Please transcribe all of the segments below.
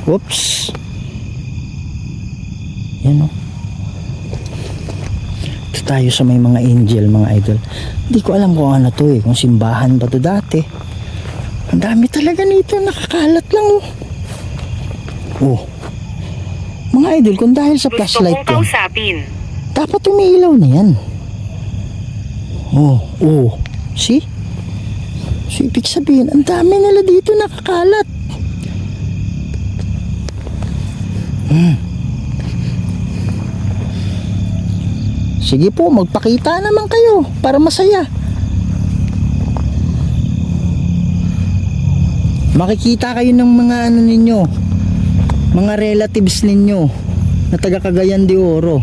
Oops. Yan o. Ito tayo sa may mga angel, mga idol. Hindi ko alam kung ano to kung simbahan ba to dati. Ang dami talaga nito, nakakalat lang oh. Oh. Mga idol, kung dahil sa flashlight ko, dapat umiilaw na yan. Oh, oh. See? So, ibig sabihin, ang dami nila dito nakakalat. Sige po, magpakita naman kayo para masaya. Makikita kayo ng mga ano ninyo, mga relatives ninyo na taga Cagayan de Oro.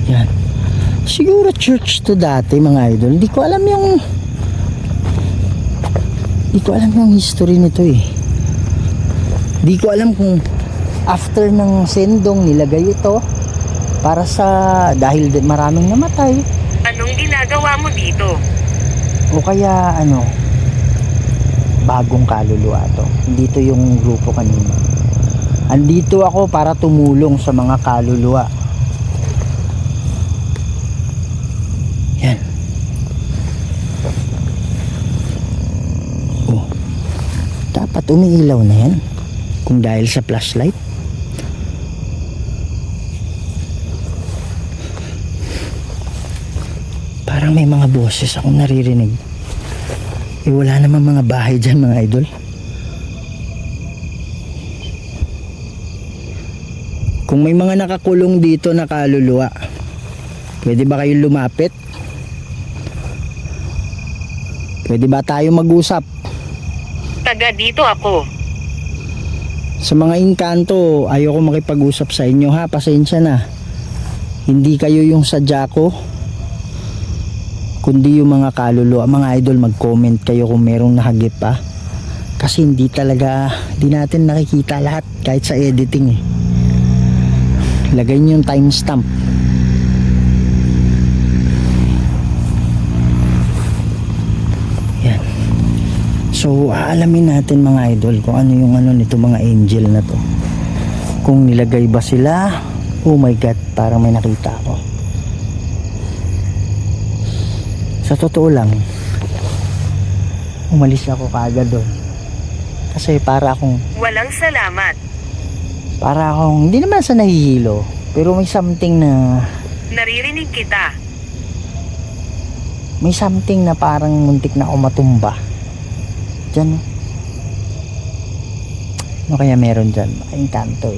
Yan. Siguro church to dati, mga idol. Hindi ko alam yung history nito Hindi ko alam kung after ng sendong nilagay ito para sa dahil maraming namatay. Anong ginagawa mo dito? O kaya bagong kaluluwa to. Dito yung grupo kanina. Andito ako para tumulong sa mga kaluluwa. Yan. Oh. Dapat umiilaw na yan. Kung dahil sa flashlight. Parang may mga boses akong naririnig. Wala naman mga bahay dyan, mga idol. Kung may mga nakakulong dito na kaluluwa, pwede ba kayong lumapit? Pwede ba tayo mag-usap? Taga dito ako. Sa mga engkanto, ayoko makipag-usap sa inyo ha, pasensya na. Hindi kayo yung sadya ko, kundi yung mga kaluluwa. Mga idol, mag-comment kayo kung merong nahagip pa. Kasi hindi natin nakikita lahat kahit sa editing Lagay nyo yung timestamp. Yan. So, aalamin natin, mga idol, kung ano yung nito mga angel na to. Kung nilagay ba sila. Oh my God, parang may nakita ako. Sa totoo lang, umalis ako kaagad doon. Kasi para akong walang salamat. Para akong, hindi naman sa nahihilo, pero may something na naririnig kita. May something na parang muntik na ako matumba. Diyan. Ano kaya meron dyan? Engkanto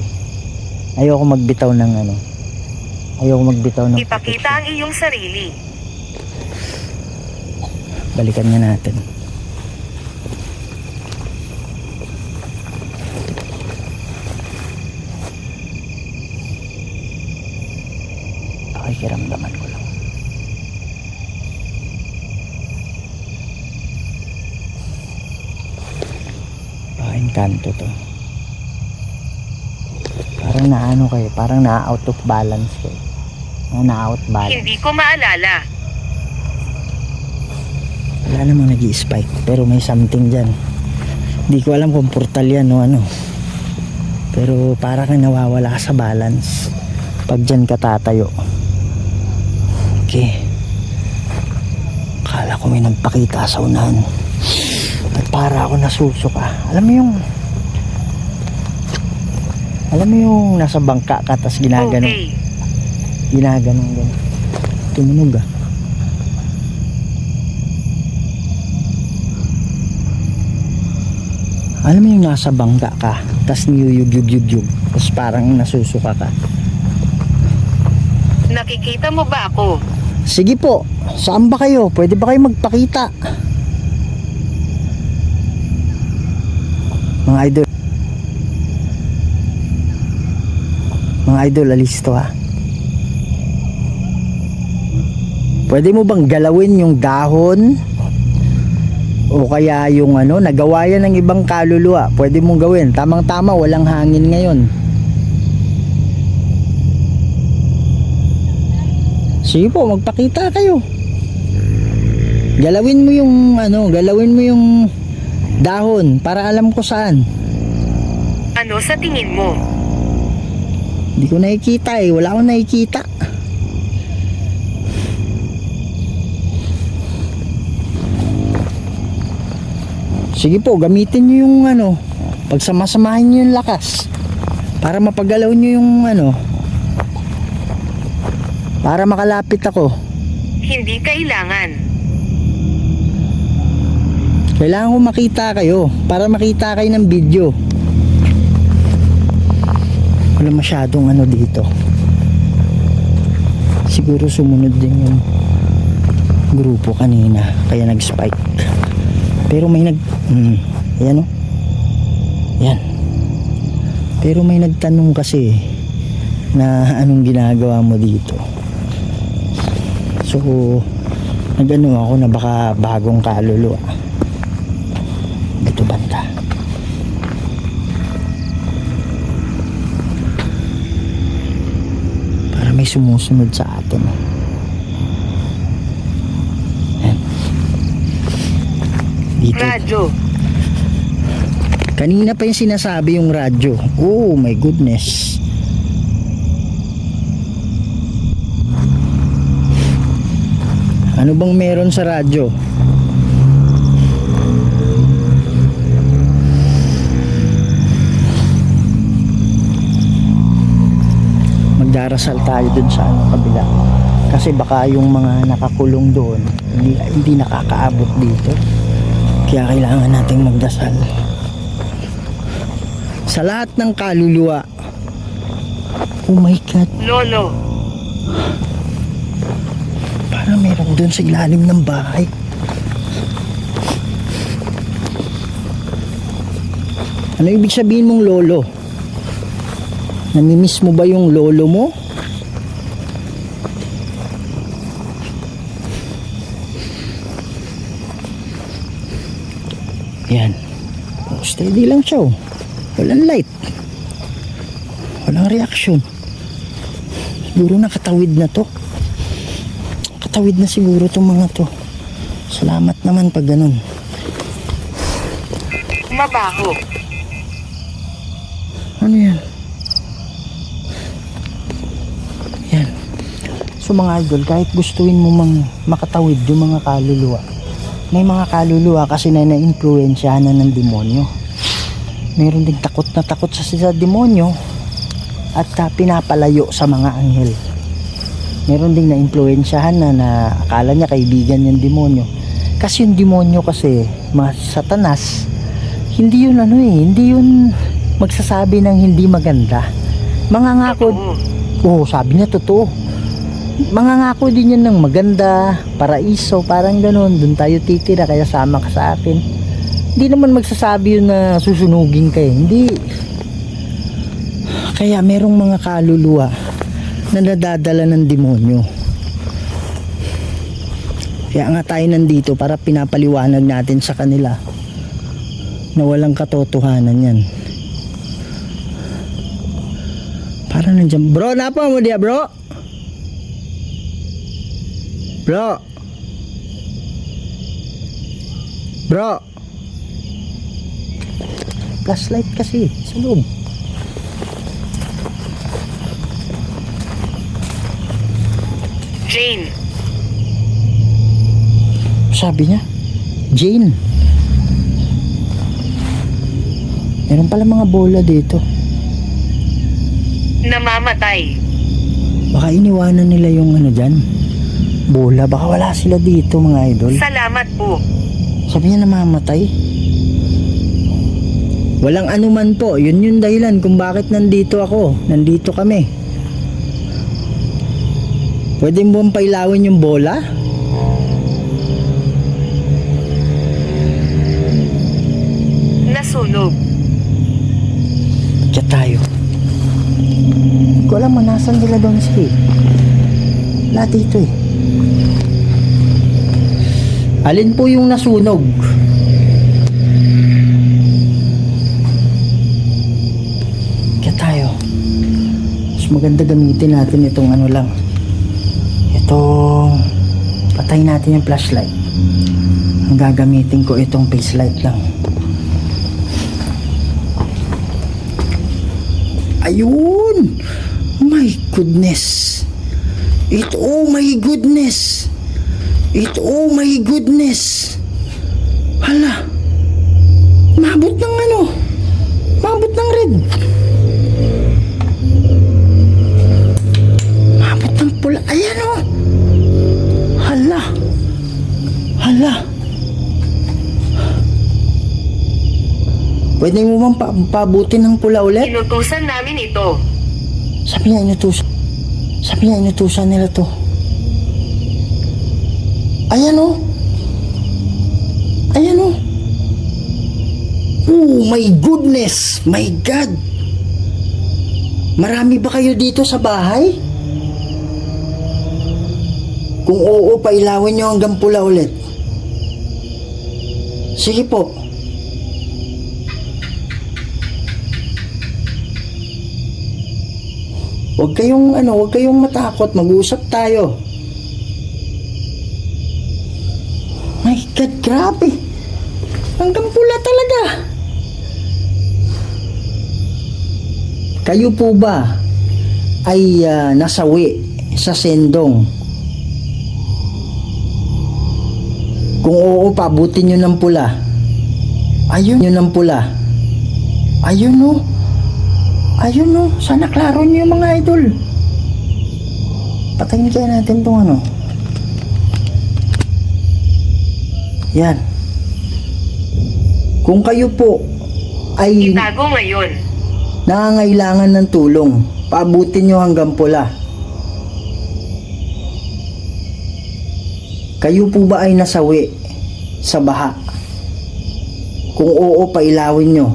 Ayoko magbitaw ng Ipakita protection. Ang iyong sarili. Balikan nga natin. Pakikiramdaman ko lang. Engkanto to. Parang parang na-out of balance kayo. Na-out balance. Hindi ko maalala. Wala namang nag-i-spike, pero may something dyan. Hindi ko alam kung portal yan o ano. Pero parang nawawala ka sa balance pag dyan ka tatayo. Okay. Akala ko may nagpakita sa unahan. At para ako nasusuka. Alam mo yung nasa bangka ka tas ginaganon. Okay. Ginaganon. Tumunog Alam mo yung nasa bangka ka tas niyuyug-yug-yug tas parang nasusuka ka. Nakikita mo ba ako? Sige po, saan ba kayo? Pwede ba kayo magpakita? Mga idol, alis to ha. Pwede mo bang galawin yung dahon? O kaya yung nagawa yan ng ibang kaluluwa? Pwede mong gawin. Tamang tama, walang hangin ngayon. Sige po, magpakita kayo. Galawin mo yung galawin mo yung dahon para alam ko saan. Ano sa tingin mo? Hindi ko nakikita eh, wala akong nakikita. Sige po, gamitin nyo yung pagsamasamahin nyo yung lakas para mapagalaw nyo yung para makalapit ako. Hindi kailangan. Kailangan ko makita kayo para makita kayo ng video. Wala masyadong dito. Siguro sumunod din yung grupo kanina kaya nag-spike. Pero may ayan o. Yan. Pero may nagtanong kasi na anong ginagawa mo dito. So ako na baka bagong kaluluwa dito banda. Para may sumusunod sa atin. Yan. Dito. Radyo. Kanina pa yung sinasabi yung radyo. Oh my goodness. Ano bang meron sa radyo? Magdarasal tayo dun sa kabila. Kasi baka yung mga nakakulong doon hindi nakakaabot dito. Kaya kailangan nating magdasal. Sa lahat ng kaluluwa. Oh my God. Lolo. Parang meron doon sa ilalim ng bahay. Ano ibig sabihin mong lolo? Namimiss mo ba yung lolo mo? Yan. Steady lang siya oh. Walang light. Walang reaction. Siguro nakatawid na to. Katawid na siguro itong mga to. Salamat naman pag ganun. Mabaho. Ano yan? Yan. So mga idol, kahit gustuin mo makatawid yung mga kaluluwa, may mga kaluluwa kasi na na-influensyahan na ng demonyo. Meron ding takot na takot sa demonyo at pinapalayo sa mga anghel. Meron ding na-influensyahan na akala niya kaibigan yung demonyo. Kasi yung demonyo kasi, mga satanas, hindi yun hindi yun magsasabi ng hindi maganda. Mangangako, sabi niya totoo. Mangangako din yan ng maganda, paraiso, parang ganun. Doon tayo titira, kaya sama ka sa akin. Hindi naman magsasabi yun na susunugin kayo. Hindi. Kaya merong mga kaluluwa na nadadala ng demonyo. Kaya nga tayo nandito para pinapaliwanag natin sa kanila na walang katotohanan yan. Para nandiyan. Bro, napa mo dia bro? Bro. Bro. Flashlight kasi sa loob. Jane. Sabi niya, Jane. Meron pala mga bola dito. Namamatay. Baka iniwanan nila yung dyan. Bola, baka wala sila dito mga idol. Salamat po. Sabi niya namamatay. Walang anuman po. Yun yung dahilan kung bakit nandito ako. Nandito kami. Pwede mo bang pailawin yung bola? Nasunog. Kaya tayo. Hindi ko alam nasan nila doon si lahat dito eh. Alin po yung nasunog? Kaya tayo. Mas maganda gamitin natin itong lang. Ito. Itong patay natin yung flashlight. Ang gagamitin ko itong face light lang. Ayun! My goodness! Oh my goodness! Oh my goodness! Hala! Mabot ng ano? Mabot ng red. Mabot ng pula. Ayan o! Hala! Hala! Pwede mo bang pabutin ng pula ulit? Inutusan namin ito. Sabi niya inutusan nila to. Ayan o. Ayan o. Oh my goodness. My God. Marami ba kayo dito sa bahay? Kung oo, pailawin nyo hanggang pula ulit. Sige po. Huwag kayong matakot. Mag-uusap tayo. My God, grabe. Hanggang pula talaga. Kayo po ba ay nasawi sa sendong? Kung oo, pabutin nyo ng pula. Ayun, yun ng pula. Ayun o. Ayun o. Sana klaro nyo yung mga idol. Patayin kaya natin itong ano. Yan. Kung kayo po ay Itago ngayon. nangangailangan ng tulong, paabutin nyo hanggang pula. Kayo po ba ay nasawi sa baha? Kung oo, pailawin nyo.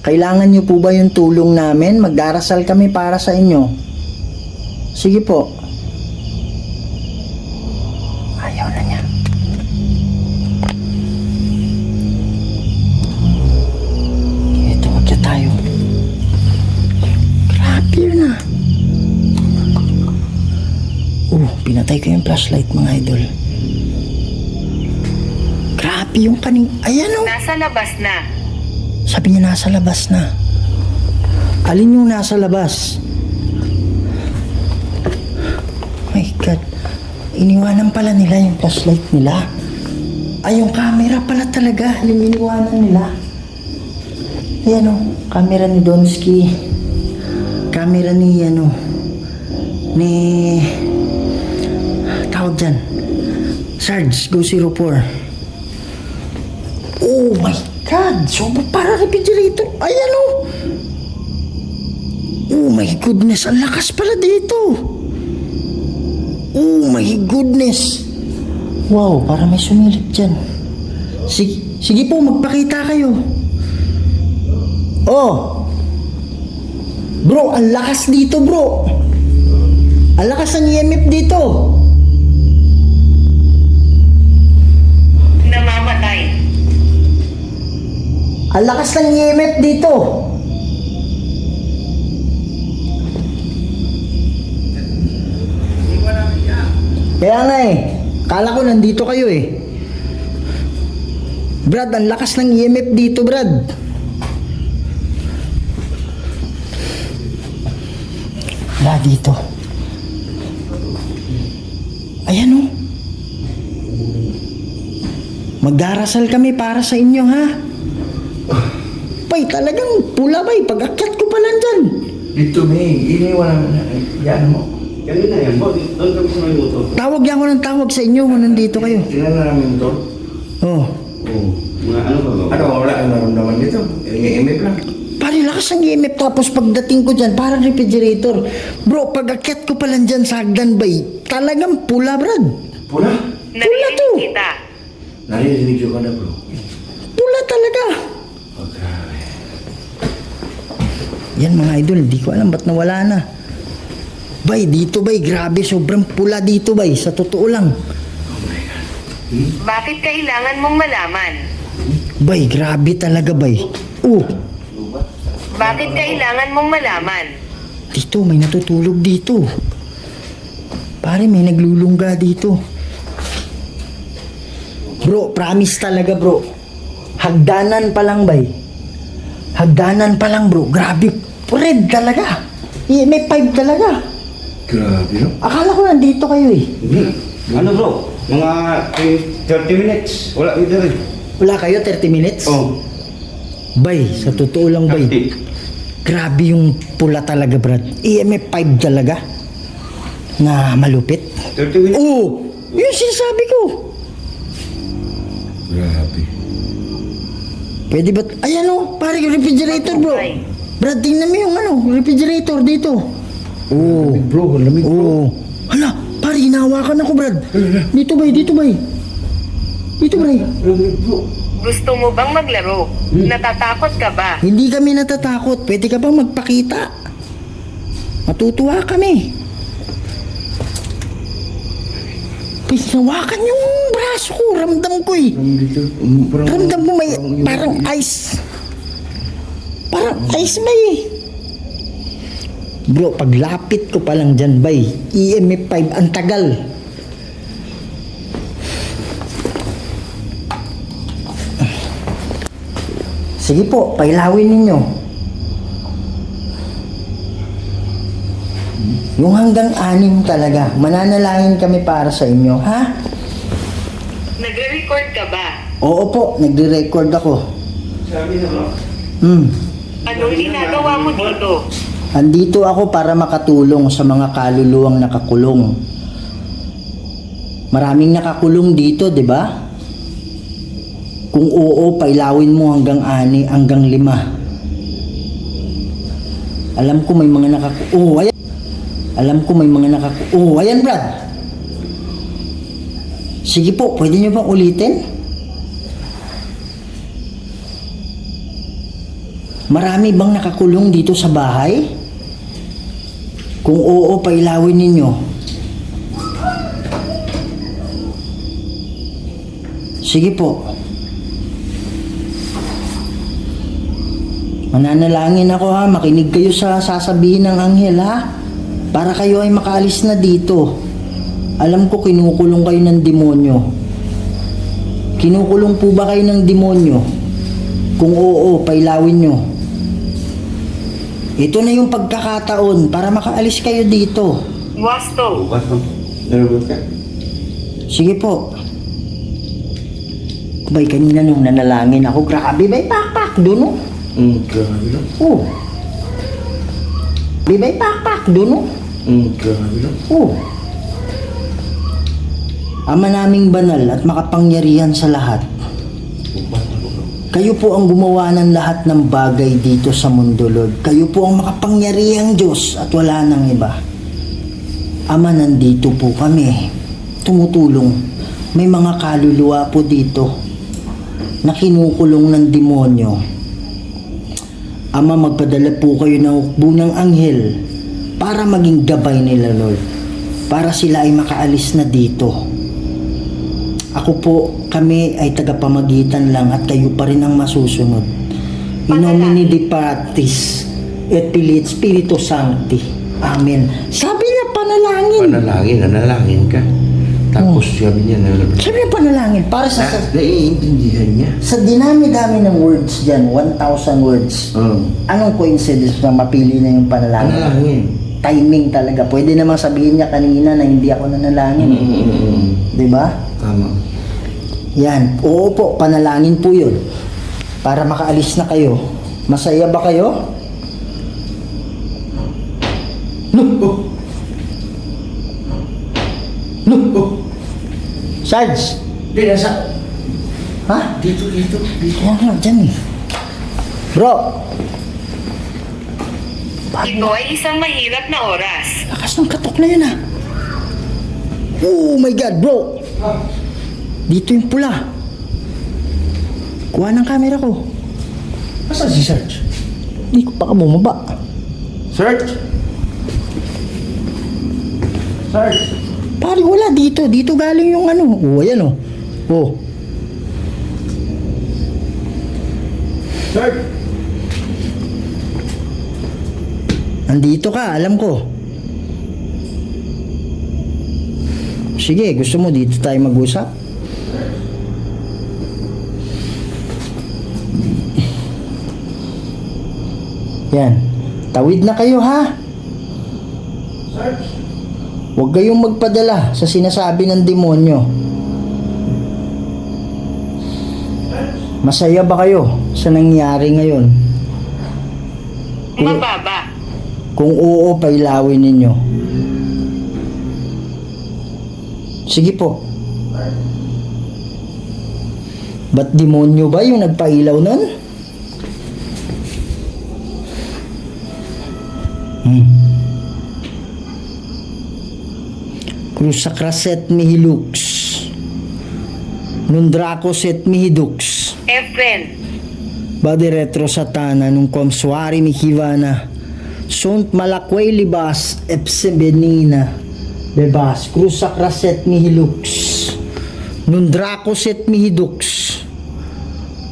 Kailangan nyo po ba yung tulong namin? Magdarasal kami para sa inyo. Sige po. Ayaw na niya. Ito, magkya tayo. Grabe yun ah. Pinatay ko yung flashlight, mga idol. Grabe yung kaning... Ayan o. Nasa labas na. Sabi niya nasa labas na. Alin yung nasa labas? My God. Iniwanan pala nila yung flashlight nila. Ay, yung camera pala talaga. Yung iniwanan nila. Ayan o. Camera ni Donsky. Camera ni ni tawag dyan, Sarge Go 04. Oh my God, so para refrigerator. Ayan o. Oh my goodness, ang lakas pala dito. Oh my goodness. Wow, para may sumilip dyan. Sige po, magpakita kayo. Oh bro, ang lakas dito bro. Ang lakas ng EMF dito. Namamatay. Ang lakas ng EMF dito. Kaya nga eh. Kala ko nandito kayo eh. Brad, ang lakas ng EMF dito, Brad. Wala dito. Ayan o. Magdarasal kami para sa inyo, ha? Bay, talagang pula, bay. Pag-akyat ko pa lang dyan. Dito, May. Iniwan na. Yan mo. Kanina yan po, doon kami sa may motor. Tawag yan ko ng tawag sa inyo kung nandito kayo. Tingnan namin ito. Oh. Oo. Mga ano ba ba? Ano, wala ang naramdaman dito. Imip lang. Pare, lakas ng EMF. Tapos pagdating ko dyan, parang refrigerator. Bro, pag-akyat ko pa lang dyan sa hagdan, bay. Talagang pula, Brad. Pula. Narinig to. kita. Narinig ko na, bro. Pula talaga. Oh, grabe. Yan mga idol, di ko alam ba't nawala na. Bay, dito bay, grabe, sobrang pula dito bay, sa totoo lang. Bakit kailangan mong malaman? Bay, grabe talaga bay. Bakit kailangan mong malaman? Dito, may natutulog dito. Pare, may naglulungga dito. Bro, promise talaga bro. Hagdanan pa lang bay. Hagdanan pa lang bro. Grabe. Red talaga. May 5 talaga. Grabe, no? Akala ko nandito kayo eh. Hindi. Ano bro? Mga 30 minutes. Wala kita rin. Wala kayo 30 minutes? Oh. Bay, sa totoo lang bay. Grabe yung pula talaga Brad. EMF 5 talaga. Na malupit. 30 minutes. Oo! Yun sinasabi ko. Grabe. Pwede ba? Ayan o, pare yung refrigerator bro. Brad, tingnan mo yung refrigerator dito. Oo. Lamig bro. Oo. Hala, pare, hinahawakan ako Brad. Dito bay, dito bay. Dito bay. Lamig bro. Gusto mo bang maglaro? Natatakot ka ba? Hindi kami natatakot. Pwede ka bang magpakita? Matutuwa kami. Hinawakan yung braso ko. Ramdam ko eh. Dito. Ramdam mo may parang ice. Parang ice ba eh. Bro, paglapit ko pa lang dyan bay, EMF 5, ang tagal. Sige po, pailawin ninyo. Yung hanggang 6 talaga, mananalangin kami para sa inyo, ha? Nagre-record ka ba? Oo po, nagre-record ako. Sabi na bro. Anong ginagawa mo dito? Andito ako para makatulong sa mga kaluluwang nakakulong. Maraming nakakulong dito, di ba? Kung oo, pailawin mo hanggang 6, hanggang 5. Alam ko may mga ayan. Alam ko may mga ayan Brad. Sige po, pwede nyo bang ulitin? Marami bang nakakulong dito sa bahay? Kung oo, pailawin ninyo. Sige po. Mananalangin ako ha, makinig kayo sa sasabihin ng anghel ha. Para kayo ay makaalis na dito. Alam ko kinukulong kayo ng demonyo. Kinukulong po ba kayo ng demonyo? Kung oo, pailawin nyo. Ito na yung pagkakataon para makaalis kayo dito. Wasto. Bukas bro. Nalugod ka? Sige po. Bay, kanina nung nanalangin ako, grabe bay, pakpak doon oh. Grabe, no? Oh. Bay, pakpak doon oh. Grabe, no? Oh. Ama naming banal at makapangyarihan sa lahat. Kayo po ang gumawa ng lahat ng bagay dito sa mundo, Lord. Kayo po ang makapangyarihang Diyos at wala nang iba. Ama, nandito po kami. Tumutulong. May mga kaluluwa po dito na kinukulong ng demonyo. Ama, magpadala po kayo ng hukbo ng anghel para maging gabay nila, Lord. Para sila ay makaalis na dito. Ako po, kami ay tagapamagitan lang at kayo pa rin ang masusunod. In nomine Dei Patris et Filii et Spiritus Sancti. Amen. Sabi niya panalangin. Nanalangin ka. Tapos sabi niya na... Sabi niya panalangin. Para sa Naiintindihan niya. sa dinami-dami ng words dyan, 1,000 words. Anong coincidence na mapili na yung panalangin? Nanalangin. Timing talaga. Pwede namang sabihin niya kanina na hindi ako nanalangin. Di ba? Tama. Yan. Oo po, panalangin po yun. Para makaalis na kayo. Masaya ba kayo? No! No! Sarge! Di, nasa... Ha? Dito. Kaya nga, dyan eh. Bro! Ito ay isang mahirap na oras. Lakas ng katok na yun ah. Oh my God, bro! Dito yung pula. Kuha ng camera ko. Asan si Sarge? Hindi ko pa bumaba. Sarge? Sarge? Pare, wala dito. Dito galing yung ano. Oh, ayan oh. Oh. Sarge? Nandito ka, alam ko. Sige, gusto mo dito tayo mag-usap? Yan. Tawid na kayo, ha? Huwag kayong magpadala sa sinasabi ng demonyo. Masaya ba kayo sa nangyari ngayon? Mababa. Kung oo, pailawin ninyo. Sige po. Ba't demonyo ba yung nagpailaw nun? Cruz sacraset mihi lux. Nundracos et mihi dux. Efren. Bade retro satana nung komsuari mi kivana. Sunt malakway libas epsebenina. Bebas cruz sacraset mihi lux. Nundracos et mihi dux.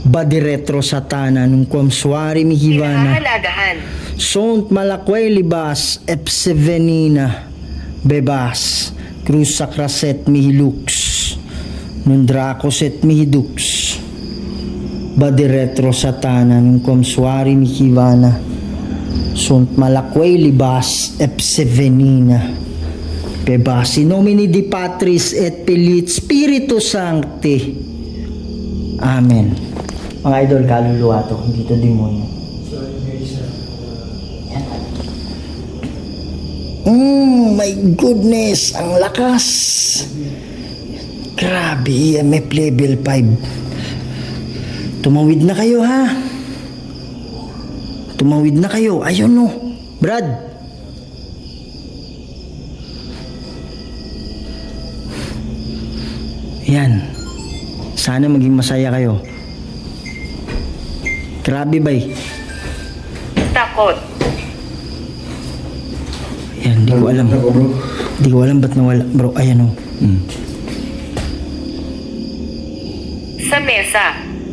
Bade retro satana nung komsuari mi kivana. Pinahahalagahan. Sunt malakway libas epsebenina. Bebas cruz sacraset mihi lux. Nundracos et mihi dux. Bade retro satana nung komsuari mi kivana. Sunt malakway libas epsevenina. Bebas in nomine di Patris et Filii Spiritus Sancti. Amen. Mga idol, kaluluwa to, hindi to demonyo. My goodness, ang lakas. Grabe, EMF level 5. Tumawid na kayo, ha? Tumawid na kayo. Ayun, no. Brad. Yan. Sana maging masaya kayo. Grabe, bay. Takot. Yan, di ko alam. Ako, bro. Di ko alam ba't nawala. Bro, ayan, oh. Sa mesa.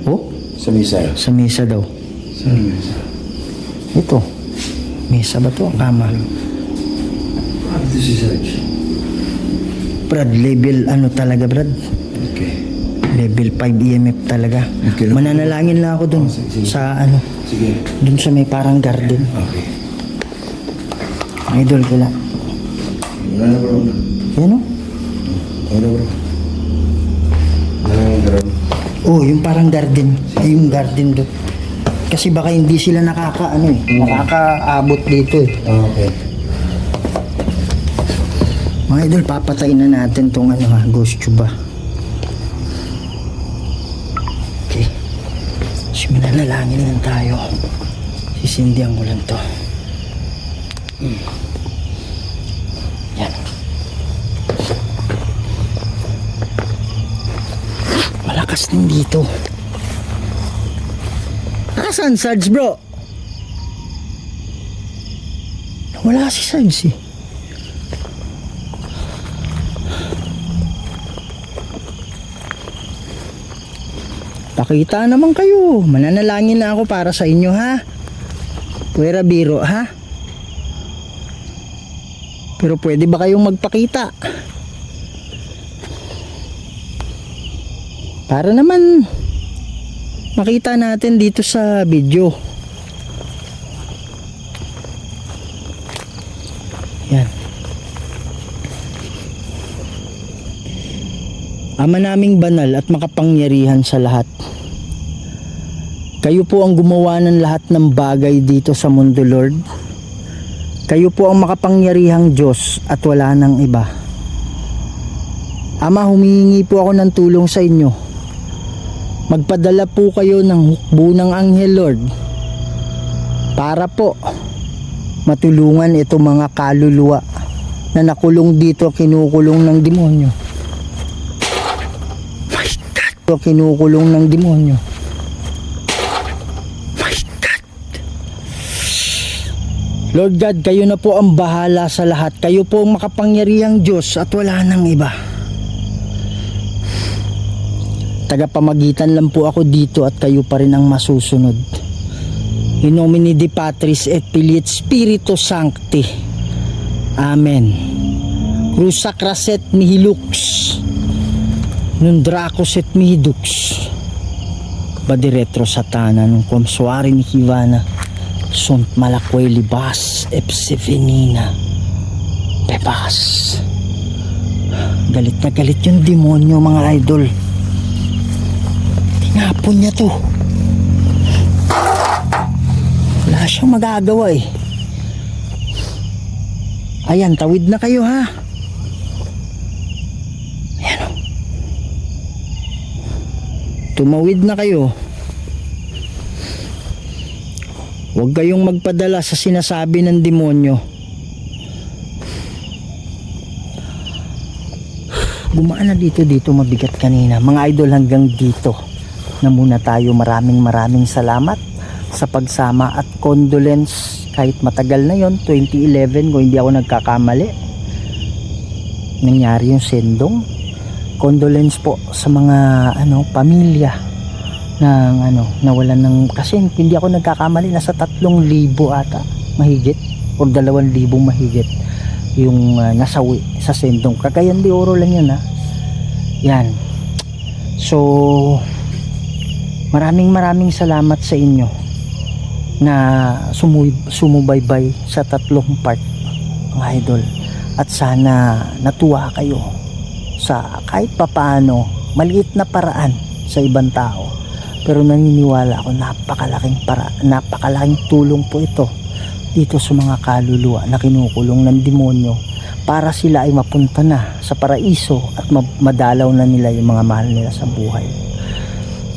Oh, Sa misa. sa mesa daw. Saan yung misa? Ito. Mesa ba to? Kama. Dito si Sarge. Brad, level ano talaga, Brad? Okay. Level 5 EMF talaga. Okay lang. Mananalangin lang ako dun. Sige, sige. Sa ano, Sige. dun sa may parang garden. Okay. Idol kila. Wala na, bro. Yan o. Wala, bro. Wala na, bro. Oh, yung parang garden. Ay, yung garden doon. Kasi baka hindi sila nakakaabot dito eh. Okay. Mga idol, papatayin na natin tong ghost tube. Okay. So, mananalangin lang tayo. Sisindihan ko lang to. Yan. Malakas din dito. Asan Sarge, bro? Wala si Sarge eh. Pakita naman kayo. Mananalangin na ako para sa inyo, ha? Puwera biro, ha? Pero pwede ba kayong magpakita? Para naman makita natin dito sa video. Yan. Ama naming banal at makapangyarihan sa lahat. Kayo po ang gumawa ng lahat ng bagay dito sa mundo, Lord. Kayo po ang makapangyarihang Diyos at wala nang iba. Ama, humihingi po ako ng tulong sa inyo. Magpadala po kayo ng hukbo ng anghel, Lord, para po matulungan itong mga kaluluwa na nakulong dito, kinukulong ng demonyo. My God! Kinukulong ng demonyo. My God! Lord God, kayo na po ang bahala sa lahat. Kayo po ang makapangyarihang Diyos at wala nang iba. Tagapamagitan lang po ako dito at kayo pa rin ang masusunod. In nomine Dei Patris et Filii et Spiritus Sancti. Amen. Rusacras et mihi lux, nun dracos et mihi dux, badiretro satana nung komsuari ni Kivana, sunt malakway libas epsevenina bebas. Galit na galit yung demonyo, mga idol. Tinapon niya to. Wala siyang magagawa eh. Ayan, tawid na kayo ha. Ayan o. Tumawid na kayo. Huwag kayong magpadala sa sinasabi ng demonyo. Gumaan na dito mabigat kanina. Mga idol, hanggang dito na muna tayo. Maraming salamat sa pagsama at condolence. Kahit matagal na yon, 2011 kung hindi ako nagkakamali, nangyari yung sendong. Condolence po sa mga pamilya ng nawalan ng, kasi hindi ako nagkakamali, nasa 3,000 ata mahigit o 2,000 mahigit yung nasawi sa sendong. Cagayan de Oro lang yun ha. Yan. So maraming salamat sa inyo na sumubaybay sa 3 part, mga idol. At sana natuwa kayo sa kahit papaano maliit na paraan sa ibang tao, pero naniniwala ako napakalaking tulong po ito dito sa mga kaluluwa na kinukulong ng demonyo, para sila ay mapunta na sa paraiso at madalaw na nila yung mga mahal nila sa buhay.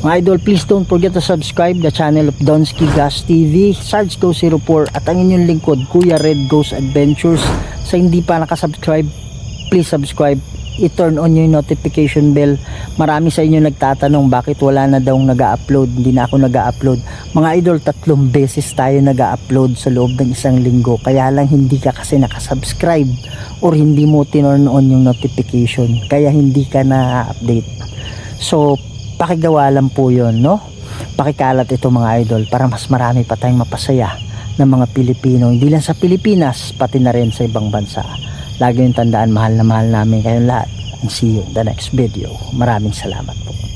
Mga idol, please don't forget to subscribe the channel of Donsky Gas TV, Sarge Go 04, at ang inyong lingkod, Kuya Red Ghost Adventures. Sa hindi pa nakasubscribe, please subscribe, i-turn on yung notification bell. Marami sa inyo nagtatanong bakit wala na daw nag-upload, hindi na ako nag-upload. Mga idol, 3 beses tayo nag-upload sa loob ng 1 linggo, kaya lang hindi ka kasi nakasubscribe or hindi mo tinurn on yung notification, kaya hindi ka na-update. So pakigawa lang po yun, no? Pakikalat ito, mga idol, para mas marami pa tayong mapasaya ng mga Pilipino, hindi lang sa Pilipinas, pati na rin sa ibang bansa. Lagi yung tandaan, mahal na mahal namin kayong lahat. And see you in the next video. Maraming salamat po.